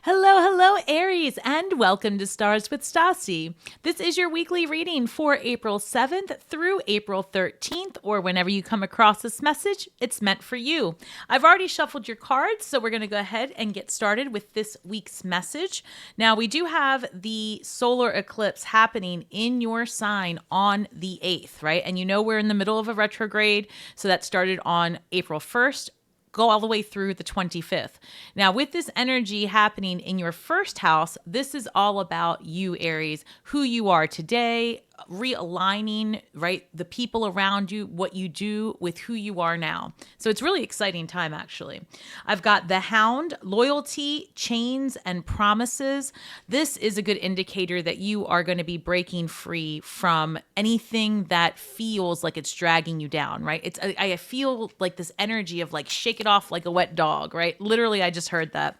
Hello, hello, Aries, and welcome to Stars with Stasi. This is your weekly reading for April 7th through April 13th, or whenever you come across this message, it's meant for you. I've already shuffled your cards, so we're going to go ahead and get started with this week's message. Now, we do have the solar eclipse happening in your sign on the 8th, right? And you know we're in the middle of a retrograde, so that started on April 1st. Go all the way through the 25th. Now, with this energy happening in your first house, this is all about you, Aries, who you are today, realigning, right? The people around you, what you do with who you are now. So it's really exciting time, actually. I've got the Hound, loyalty, chains, and promises. This is a good indicator that you are going to be breaking free from anything that feels like it's dragging you down, right? I feel like this energy of like shake it off like a wet dog, right? Literally, I just heard that.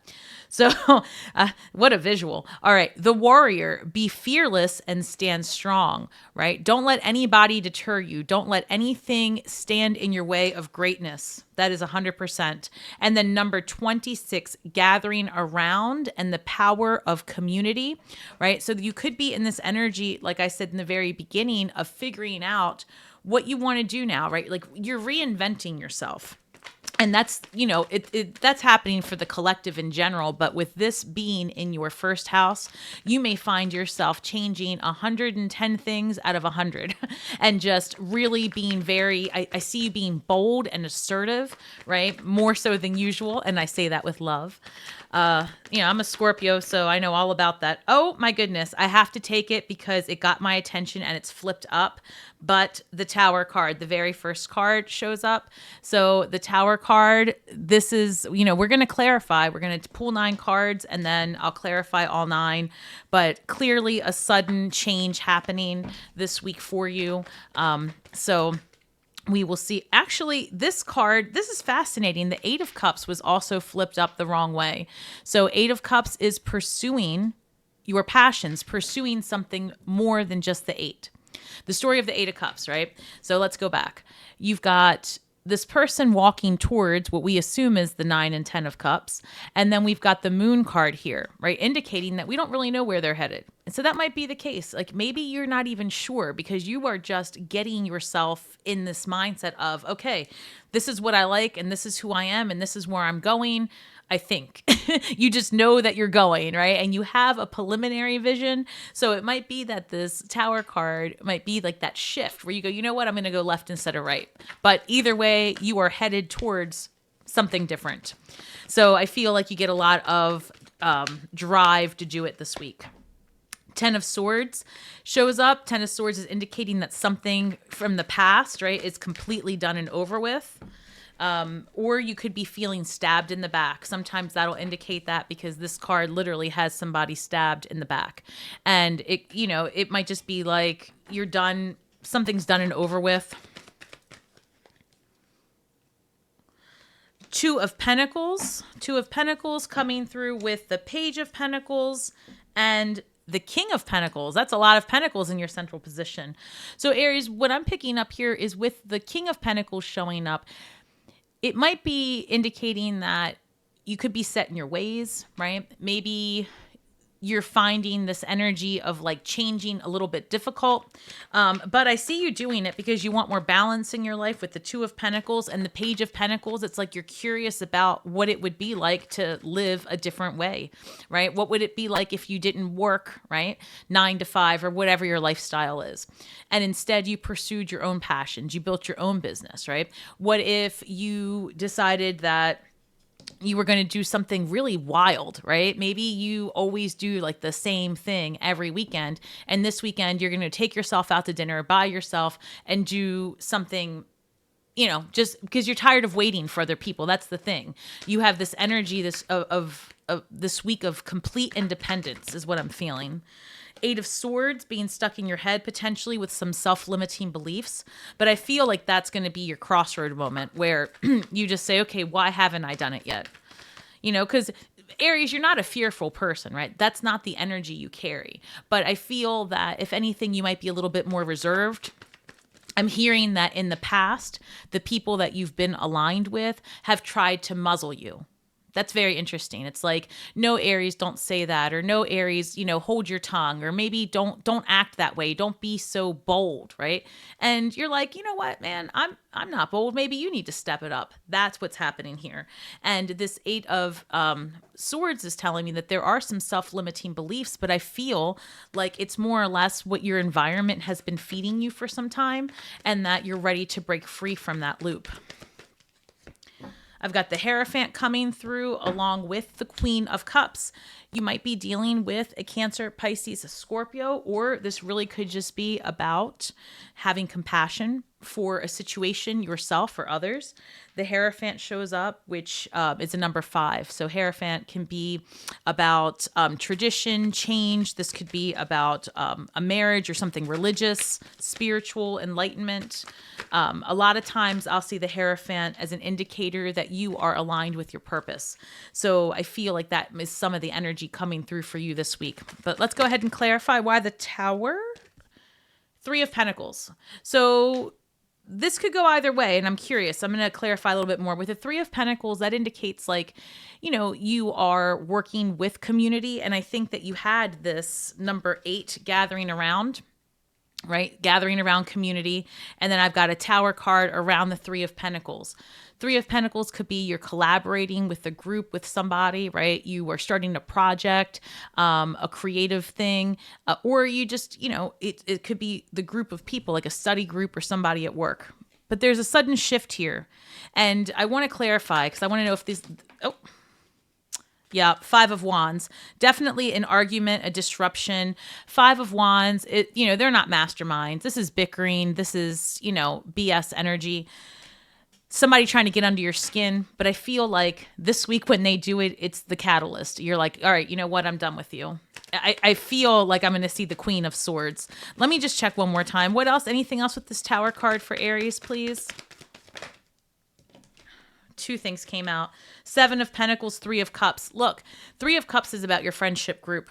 So what a visual. All right. The warrior, be fearless and stand strong, right? Don't let anybody deter you. Don't let anything stand in your way of greatness. That is 100%. And then number 26, gathering around and the power of community, right? So you could be in this energy, like I said in the very beginning, of figuring out what you want to do now, right? Like you're reinventing yourself. And that's, that's happening for the collective in general. But with this being in your first house, you may find yourself changing 110 things out of 100 and just really being I see you being bold and assertive, right? More so than usual. And I say that with love. I'm a Scorpio, so I know all about that. Oh my goodness. I have to take it because it got my attention and it's flipped up. But the Tower card, the very first card shows up. So the Tower card, this is, we're going to clarify. We're going to pull 9 cards and then I'll clarify all 9. But clearly a sudden change happening this week for you. So we will see. Actually, this card, this is fascinating. The 8 of Cups was also flipped up the wrong way. So 8 of Cups is pursuing your passions, pursuing something more than just the 8. The story of the 8 of Cups, right? So let's go back. You've got this person walking towards what we assume is the 9 and 10 of Cups. And then we've got the Moon card here, right? Indicating that we don't really know where they're headed. And so that might be the case. Like maybe you're not even sure because you are just getting yourself in this mindset of, okay, this is what I like and this is who I am and this is where I'm going. I think you just know that you're going, right? And you have a preliminary vision. So it might be that this Tower card might be like that shift where you go, you know what? I'm going to go left instead of right. But either way, you are headed towards something different. So I feel like you get a lot of drive to do it this week. 10 of Swords shows up. 10 of Swords is indicating that something from the past, right, is completely done and over with. Or you could be feeling stabbed in the back. Sometimes that'll indicate that because this card literally has somebody stabbed in the back. And it might just be like you're done, something's done and over with. 2 of Pentacles. 2 of Pentacles coming through with the Page of Pentacles and the King of Pentacles. That's a lot of Pentacles in your central position. So Aries, what I'm picking up here is with the King of Pentacles showing up, it might be indicating that you could be set in your ways, right? Maybe you're finding this energy of like changing a little bit difficult. But I see you doing it because you want more balance in your life with the 2 of Pentacles and the Page of Pentacles. It's like you're curious about what it would be like to live a different way, right? What would it be like if you didn't work, right? 9 to 5 or whatever your lifestyle is. And instead you pursued your own passions. You built your own business, right? What if you decided that you were going to do something really wild, right? Maybe you always do like the same thing every weekend. And this weekend, you're going to take yourself out to dinner by yourself and do something, just because you're tired of waiting for other people. That's the thing. You have this energy of this week of complete independence is what I'm feeling. 8 of Swords being stuck in your head potentially with some self-limiting beliefs. But I feel like that's going to be your crossroad moment where you just say, okay, why haven't I done it yet? Because Aries, you're not a fearful person, right? That's not the energy you carry. But I feel that if anything, you might be a little bit more reserved. I'm hearing that in the past, the people that you've been aligned with have tried to muzzle you. That's very interesting. It's like, no, Aries, don't say that, or no, Aries, hold your tongue, or maybe don't act that way. Don't be so bold, right? And you're like, you know what, man, I'm not bold. Maybe you need to step it up. That's what's happening here. And this Eight of Swords is telling me that there are some self-limiting beliefs, but I feel like it's more or less what your environment has been feeding you for some time, and that you're ready to break free from that loop. I've got the Hierophant coming through along with the Queen of Cups. You might be dealing with a Cancer, Pisces, a Scorpio, or this really could just be about having compassion for a situation yourself or others. The Hierophant shows up, which is a number 5. So Hierophant can be about tradition, change. This could be about a marriage or something religious, spiritual, enlightenment. A lot of times I'll see the Hierophant as an indicator that you are aligned with your purpose. So I feel like that is some of the energy coming through for you this week. But let's go ahead and clarify why the Tower. 3 of Pentacles. So this could go either way, and I'm curious. I'm going to clarify a little bit more. With the 3 of Pentacles, that indicates like, you are working with community, and I think that you had this number 8 gathering around, right? Gathering around community, and then I've got a Tower card around the 3 of Pentacles. 3 of Pentacles could be you're collaborating with a group, with somebody, right? You are starting a project, a creative thing, or you just, it could be the group of people, like a study group or somebody at work. But there's a sudden shift here. And I want to clarify because I want to know if this, yeah, 5 of Wands. Definitely an argument, a disruption. 5 of Wands, they're not masterminds. This is bickering. This is, BS energy. Somebody trying to get under your skin. But I feel like this week when they do it, it's the catalyst. You're like, all right, you know what? I'm done with you. I feel like I'm going to see the Queen of Swords. Let me just check one more time. What else? Anything else with this Tower card for Aries, please? 2 things came out. 7 of Pentacles, 3 of Cups. Look, 3 of Cups is about your friendship group.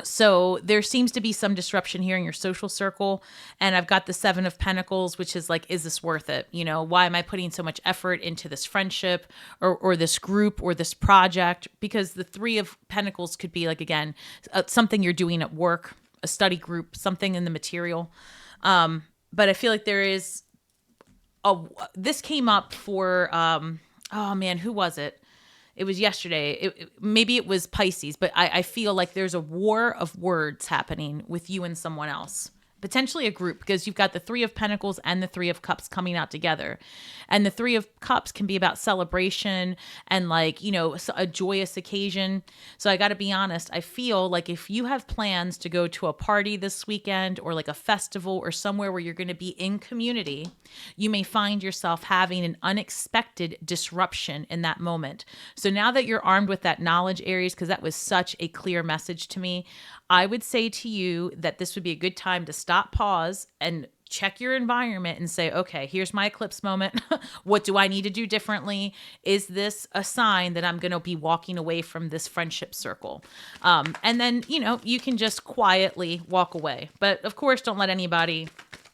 So there seems to be some disruption here in your social circle. And I've got the 7 of Pentacles, which is like, is this worth it? Why am I putting so much effort into this friendship or this group or this project? Because the 3 of Pentacles could be like, again, something you're doing at work, a study group, something in the material. But I feel like there is this came up for, oh man, who was it? It was yesterday. Maybe it was Pisces, but I feel like there's a war of words happening with you and someone else. Potentially a group, because you've got the 3 of Pentacles and the 3 of Cups coming out together. And the 3 of Cups can be about celebration and like, a joyous occasion. So I got to be honest, I feel like if you have plans to go to a party this weekend or like a festival or somewhere where you're going to be in community, you may find yourself having an unexpected disruption in that moment. So now that you're armed with that knowledge, Aries, because that was such a clear message to me, I would say to you that this would be a good time to stop, pause, and check your environment and say, okay, here's my eclipse moment. What do I need to do differently? Is this a sign that I'm going to be walking away from this friendship circle? And then, you can just quietly walk away. But of course, don't let anybody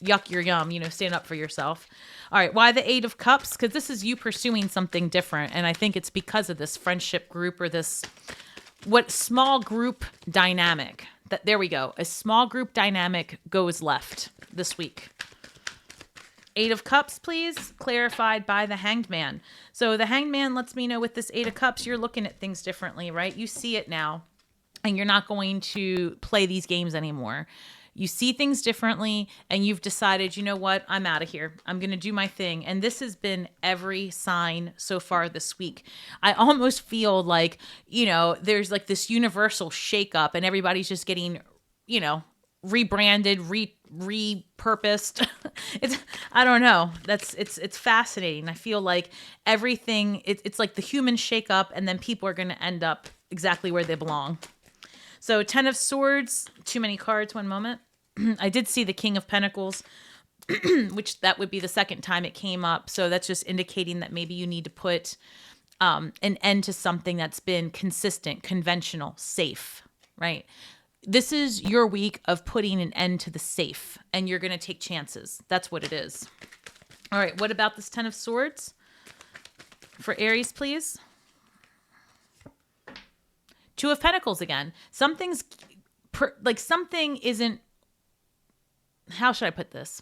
yuck your yum, stand up for yourself. All right, why the 8 of Cups? Because this is you pursuing something different. And I think it's because of this friendship group or this small group dynamic. There we go. A small group dynamic goes left this week. 8 of Cups, please, clarified by the Hanged Man. So the Hanged Man lets me know with this 8 of Cups, you're looking at things differently, right? You see it now, and you're not going to play these games anymore. You see things differently, and you've decided, you know what? I'm out of here. I'm going to do my thing. And this has been every sign so far this week. I almost feel like, there's like this universal shakeup, and everybody's just getting, rebranded, repurposed. I don't know. It's fascinating. I feel like everything, it's like the human shakeup, and then people are going to end up exactly where they belong. So 10 of Swords, too many cards, one moment. I did see the King of Pentacles, which that would be the second time it came up. So that's just indicating that maybe you need to put an end to something that's been consistent, conventional, safe, right? This is your week of putting an end to the safe, and you're going to take chances. That's what it is. All right, what about this 10 of Swords? For Aries, please. Two of Pentacles again. Something isn't, how should I put this?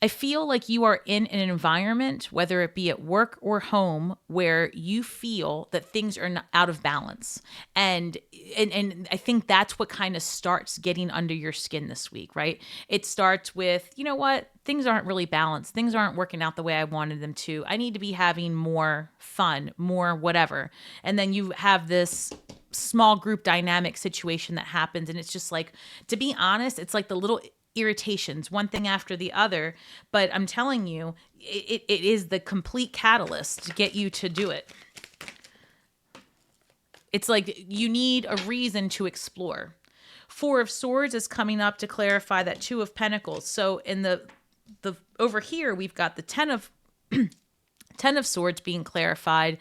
I feel like you are in an environment, whether it be at work or home, where you feel that things are not out of balance. And I think that's what kind of starts getting under your skin this week, right? It starts with, you know what? Things aren't really balanced. Things aren't working out the way I wanted them to. I need to be having more fun, more whatever. And then you have this small group dynamic situation that happens. And it's just like, to be honest, it's like the little irritations, one thing after the other. But I'm telling you, it is the complete catalyst to get you to do it. It's like you need a reason to explore. Four of Swords is coming up to clarify that Two of Pentacles. So in the over here, we've got the Ten of Swords being clarified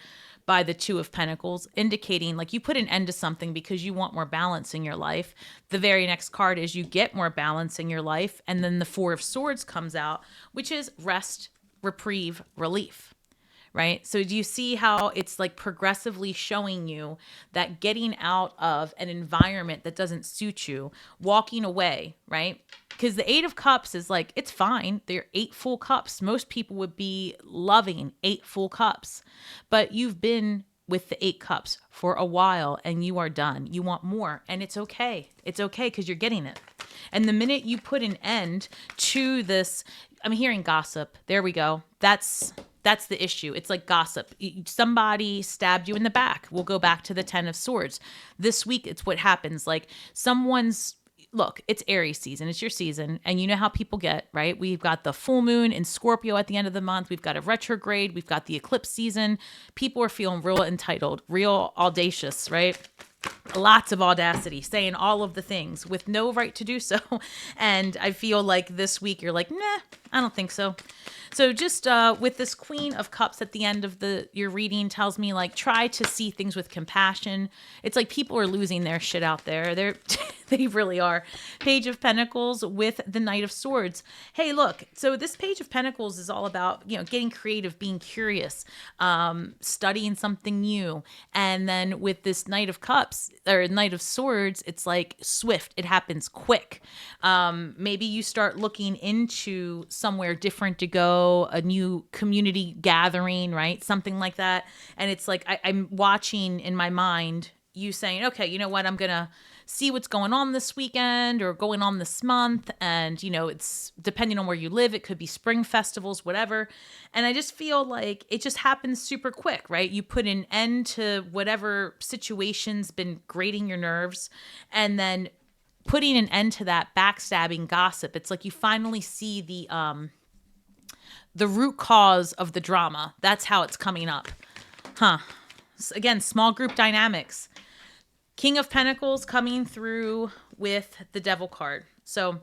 by the Two of Pentacles, indicating like you put an end to something because you want more balance in your life. The very next card is you get more balance in your life. And then the Four of Swords comes out, which is rest, reprieve, relief, right? So do you see how it's like progressively showing you that getting out of an environment that doesn't suit you, walking away, right? Because the Eight of Cups is like, it's fine. They're 8 full cups. Most people would be loving 8 full cups. But you've been with the 8 cups for a while and you are done. You want more. And it's okay. It's okay because you're getting it. And the minute you put an end to this, I'm hearing gossip. There we go. That's the issue. It's like gossip. Somebody stabbed you in the back. We'll go back to the Ten of Swords. This week, it's what happens. Like look, it's Aries season. It's your season. And you know how people get, right? We've got the full moon in Scorpio at the end of the month. We've got a retrograde. We've got the eclipse season. People are feeling real entitled, real audacious, right? Lots of audacity, saying all of the things with no right to do so. And I feel like this week you're like, nah, I don't think so. So just with this Queen of Cups at the end of your reading tells me like try to see things with compassion. It's like people are losing their shit out there. They really are. Page of Pentacles with the Knight of Swords. Hey, look. So this Page of Pentacles is all about, getting creative, being curious, studying something new. And then with this Knight of Cups or Knight of Swords, it's like swift. It happens quick. Maybe you start looking into somewhere different to go, a new community gathering, right? Something like that. And it's like I'm watching in my mind you saying, okay, you know what? I'm going to see what's going on this weekend or going on this month. And, it's depending on where you live, it could be spring festivals, whatever. And I just feel like it just happens super quick, right? You put an end to whatever situation's been grating your nerves, and then putting an end to that backstabbing gossip. It's like you finally see the root cause of the drama. That's how it's coming up. Again, small group dynamics. King of Pentacles coming through with the Devil card. So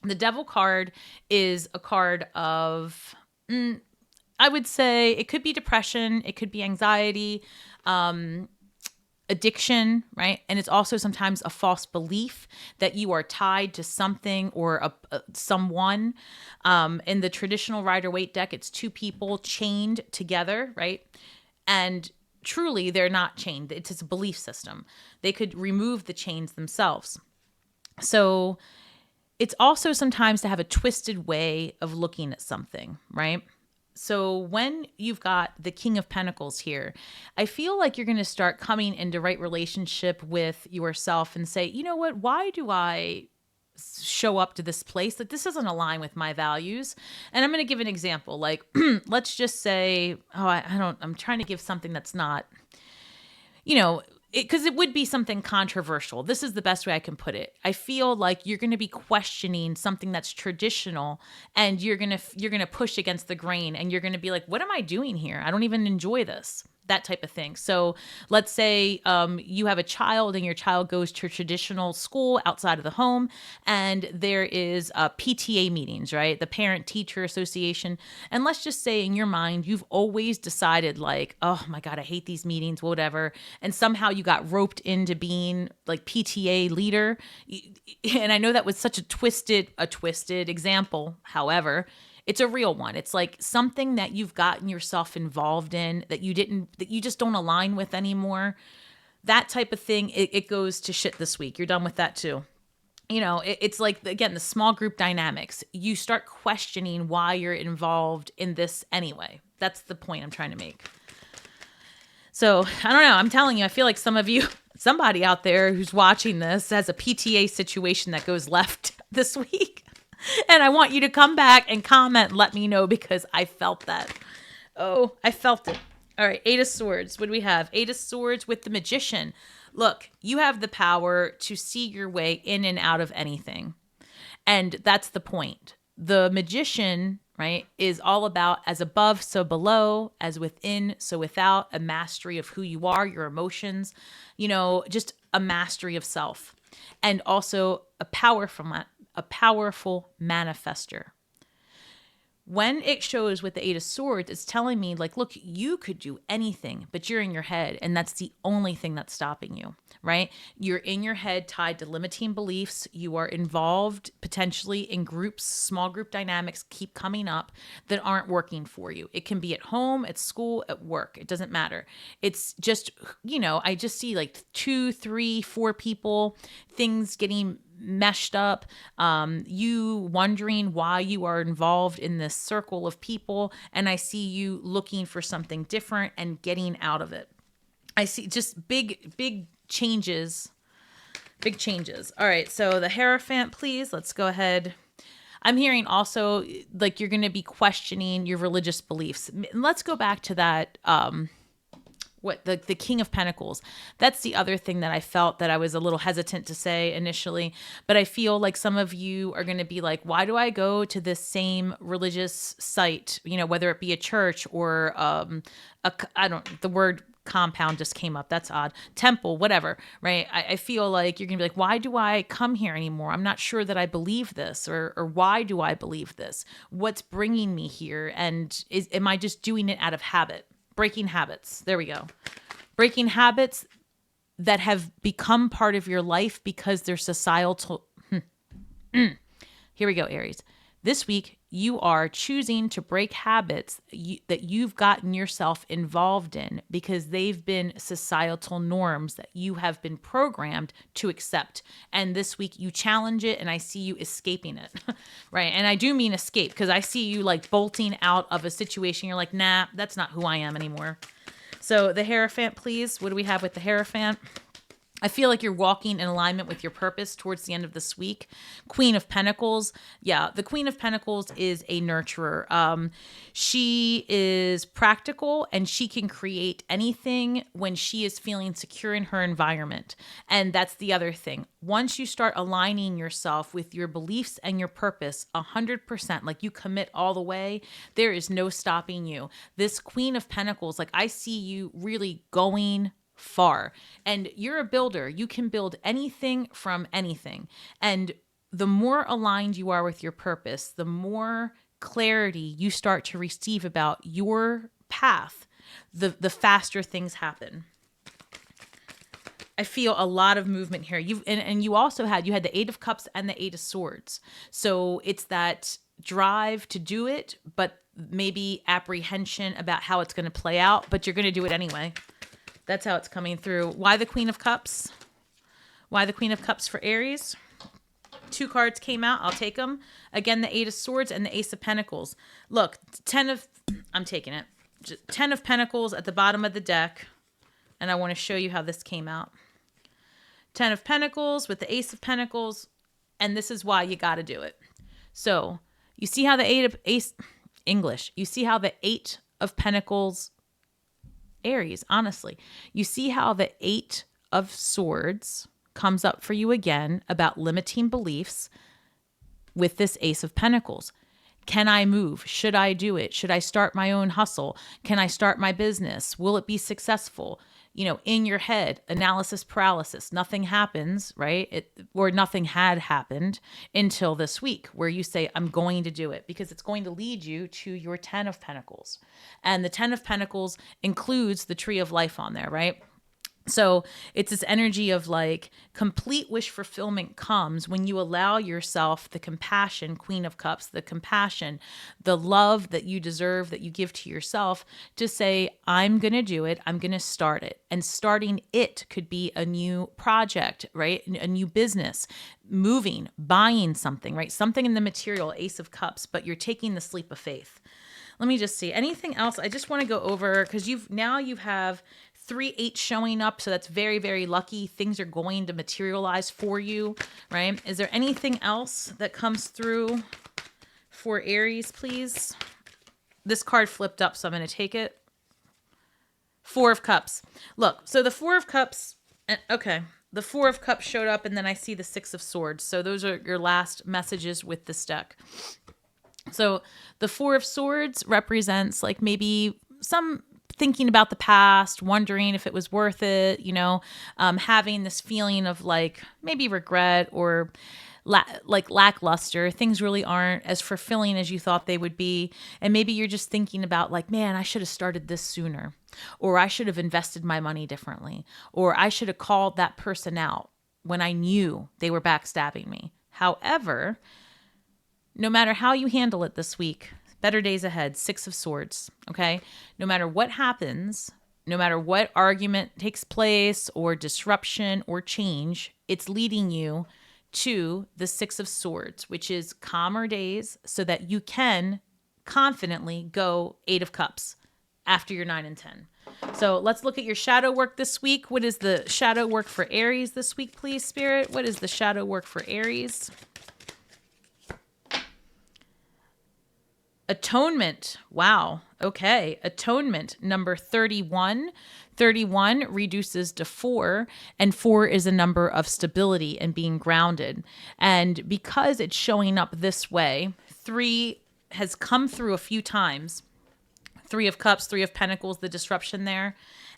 the Devil card is a card of, I would say it could be depression. It could be anxiety, addiction, right? And it's also sometimes a false belief that you are tied to something or someone. In the traditional Rider-Waite deck, it's 2 people chained together, right? And truly, they're not chained. It's just a belief system. They could remove the chains themselves. So it's also sometimes to have a twisted way of looking at something, right? So when you've got the King of Pentacles here, I feel like you're going to start coming into right relationship with yourself and say, you know what, why do I show up to this place? Like, this doesn't align with my values. And I'm going to give an example. Like, let's just say, I'm trying to give something that's not, because it would be something controversial. This is the best way I can put it. I feel like you're going to be questioning something that's traditional, and you're going to push against the grain, and you're going to be like, what am I doing here? I don't even enjoy this. That type of thing. So let's say you have a child and your child goes to a traditional school outside of the home, and there is PTA meetings, right? The Parent Teacher Association. And let's just say in your mind, you've always decided like, oh my God, I hate these meetings, whatever. And somehow you got roped into being like PTA leader. And I know that was such a twisted example. However, it's a real one. It's like something that you've gotten yourself involved in that you just don't align with anymore. that type of thing, it goes to shit this week. You're done with that too. It's like, again, the small group dynamics. You start questioning why you're involved in this anyway. That's the point I'm trying to make. So I don't know. I'm telling you, I feel like somebody out there who's watching this has a PTA situation that goes left this week. And I want you to come back and comment, let me know, because I felt that. Oh, I felt it. All right, 8 of Swords. What do we have? 8 of Swords with the Magician. Look, you have the power to see your way in and out of anything. And that's the point. The Magician, right, is all about as above, so below, as within, so without, a mastery of who you are, your emotions, just a mastery of self. And also a powerful manifester. When it shows with the 8 of Swords, it's telling me, like, look, you could do anything, but you're in your head, and that's the only thing that's stopping you, right? You're in your head tied to limiting beliefs. You are involved potentially in groups, small group dynamics keep coming up that aren't working for you. It can be at home, at school, at work. It doesn't matter. It's just, I just see like 2, 3, 4 people, things getting meshed up, you wondering why you are involved in this circle of people, and I see you looking for something different and getting out of it. I see just big changes. All right, so the Hierophant, please. Let's go ahead. I'm hearing also like you're going to be questioning your religious beliefs. Let's go back to that the King of Pentacles. That's the other thing that I felt that I was a little hesitant to say initially, but I feel like some of you are going to be like, why do I go to this same religious site, whether it be a church or the word compound just came up. That's odd. Temple, whatever, right? I feel like you're going to be like, why do I come here anymore? I'm not sure that I believe this, or why do I believe this? What's bringing me here? And am I just doing it out of habit? Breaking habits. There we go. Breaking habits that have become part of your life because they're societal. Here we go, Aries. This week, you are choosing to break habits that you've gotten yourself involved in because they've been societal norms that you have been programmed to accept. And this week, you challenge it, and I see you escaping it, right? And I do mean escape because I see you like bolting out of a situation. You're like, nah, that's not who I am anymore. So the Hierophant, please. What do we have with the Hierophant? I feel like you're walking in alignment with your purpose towards the end of this week. Queen of Pentacles. Yeah, the Queen of Pentacles is a nurturer. She is practical, and she can create anything when she is feeling secure in her environment. And that's the other thing. Once you start aligning yourself with your beliefs and your purpose 100%, like you commit all the way, there is no stopping you. This Queen of Pentacles, like I see you really going far. And you're a builder. You can build anything from anything. And the more aligned you are with your purpose, the more clarity you start to receive about your path, the faster things happen. I feel a lot of movement here. And you also had the 8 of Cups and the 8 of Swords. So it's that drive to do it, but maybe apprehension about how it's going to play out, but you're going to do it anyway. That's how it's coming through. Why the Queen of Cups? Why the Queen of Cups for Aries? 2 cards came out. I'll take them. Again, the 8 of Swords and the Ace of Pentacles. Look, I'm taking it. 10 of Pentacles at the bottom of the deck. And I want to show you how this came out. 10 of Pentacles with the Ace of Pentacles. And this is why you got to do it. So you see how you see how the 8 of Pentacles, Aries, honestly, you see how the 8 of Swords comes up for you again about limiting beliefs with this Ace of Pentacles. Can I move? Should I do it? Should I start my own hustle? Can I start my business? Will it be successful? In your head, analysis paralysis, nothing happens, right? Or nothing had happened until this week where you say, I'm going to do it, because it's going to lead you to your 10 of Pentacles. And the 10 of Pentacles includes the Tree of Life on there, right? So it's this energy of like complete wish fulfillment comes when you allow yourself the compassion, Queen of Cups, the compassion, the love that you deserve, that you give to yourself, to say, I'm going to do it. I'm going to start it. And starting it could be a new project, right? A new business, moving, buying something, right? Something in the material, Ace of Cups, but you're taking the leap of faith. Let me just see. Anything else? I just want to go over, because you have 3-8 showing up, so that's very, very lucky. Things are going to materialize for you, right? Is there anything else that comes through for Aries, please? This card flipped up, so I'm going to take it. 4 of Cups. Look, so the 4 of Cups, okay. The 4 of Cups showed up, and then I see the 6 of Swords. So those are your last messages with this deck. So the 4 of Swords represents like maybe some thinking about the past, wondering if it was worth it, having this feeling of like maybe regret or like lackluster. Things really aren't as fulfilling as you thought they would be. And maybe you're just thinking about like, man, I should have started this sooner, or I should have invested my money differently, or I should have called that person out when I knew they were backstabbing me. However, no matter how you handle it this week, better days ahead, 6 of Swords, okay? No matter what happens, no matter what argument takes place or disruption or change, it's leading you to the 6 of Swords, which is calmer days so that you can confidently go 8 of Cups after your 9 and 10. So let's look at your shadow work this week. What is the shadow work for Aries this week, please, Spirit? What is the shadow work for Aries? Atonement. Wow. Okay. Atonement number 31. 31 reduces to 4, and 4 is a number of stability and being grounded. And because it's showing up this way, 3 has come through a few times. 3 of Cups, 3 of Pentacles, the disruption there.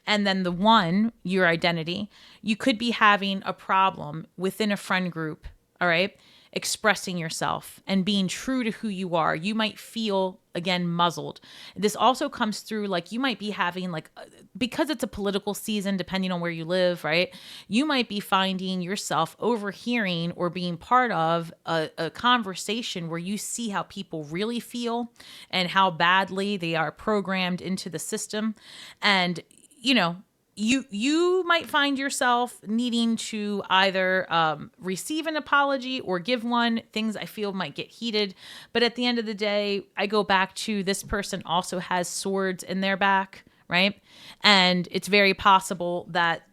And then the 1, your identity. You could be having a problem within a friend group, all right? Expressing yourself and being true to who you are. You might feel, again, muzzled. This also comes through like you might be having like, because it's a political season, depending on where you live, right? You might be finding yourself overhearing or being part of a conversation where you see how people really feel and how badly they are programmed into the system. And, you might find yourself needing to either receive an apology or give one. Things I feel might get heated. But at the end of the day, I go back to this person also has swords in their back, right? And it's very possible that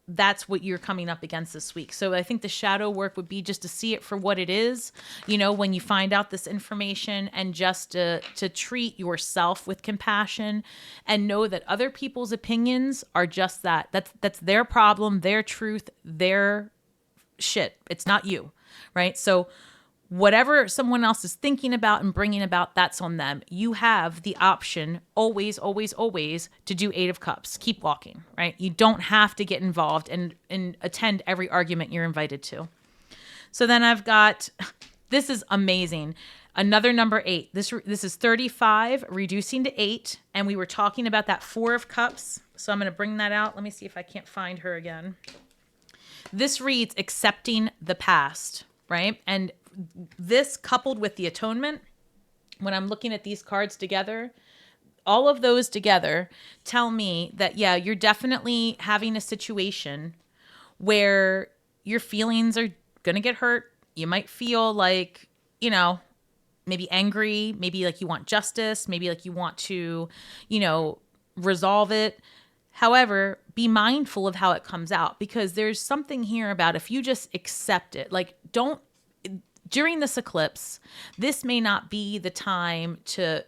that's what you're coming up against this week. So I think the shadow work would be just to see it for what it is, when you find out this information, and just to treat yourself with compassion and know that other people's opinions are just that. That's their problem, their truth, their shit. It's not you, right? So whatever someone else is thinking about and bringing about, that's on them. You have the option always, always, always to do 8 of Cups. Keep walking, right? You don't have to get involved and attend every argument you're invited to. So then I've got, this is amazing. Another number 8. This is 35, reducing to 8. And we were talking about that 4 of Cups. So I'm going to bring that out. Let me see if I can't find her again. This reads accepting the past, right? And this coupled with the atonement, when I'm looking at these cards together, all of those together tell me that, yeah, you're definitely having a situation where your feelings are going to get hurt. You might feel like, maybe angry, maybe like you want justice, maybe like you want to, resolve it. However, be mindful of how it comes out, because there's something here about if you just accept it, like during this eclipse, this may not be the time to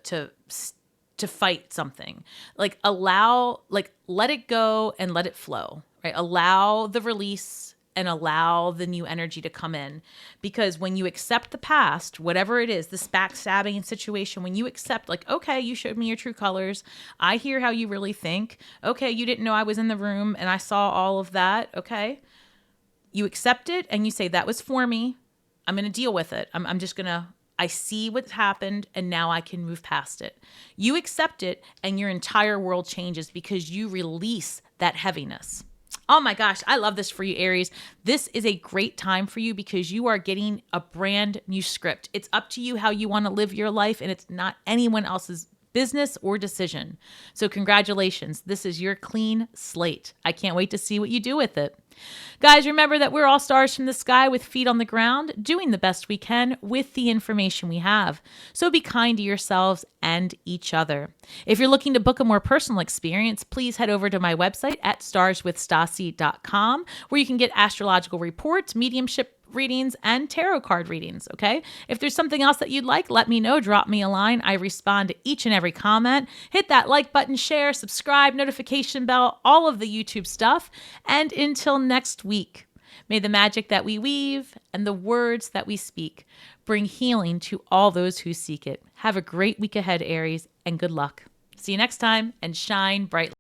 fight something. Like let it go and let it flow, right? Allow the release and allow the new energy to come in. Because when you accept the past, whatever it is, this backstabbing situation, when you accept like, okay, you showed me your true colors. I hear how you really think. Okay, you didn't know I was in the room and I saw all of that. Okay. You accept it and you say, that was for me. I'm going to deal with it. I'm just going to, I see what's happened and now I can move past it. You accept it and your entire world changes because you release that heaviness. Oh my gosh, I love this for you, Aries. This is a great time for you because you are getting a brand new script. It's up to you how you want to live your life, and it's not anyone else's business or decision. So congratulations. This is your clean slate. I can't wait to see what you do with it. Guys, remember that we're all stars from the sky with feet on the ground, doing the best we can with the information we have. So be kind to yourselves and each other. If you're looking to book a more personal experience, please head over to my website at starswithstasi.com, where you can get astrological reports, mediumship readings, and tarot card readings, okay? If there's something else that you'd like, let me know. Drop me a line. I respond to each and every comment. Hit that like button, share, subscribe, notification bell, all of the YouTube stuff. And until next week, may the magic that we weave and the words that we speak bring healing to all those who seek it. Have a great week ahead, Aries, and good luck. See you next time, and shine brightly.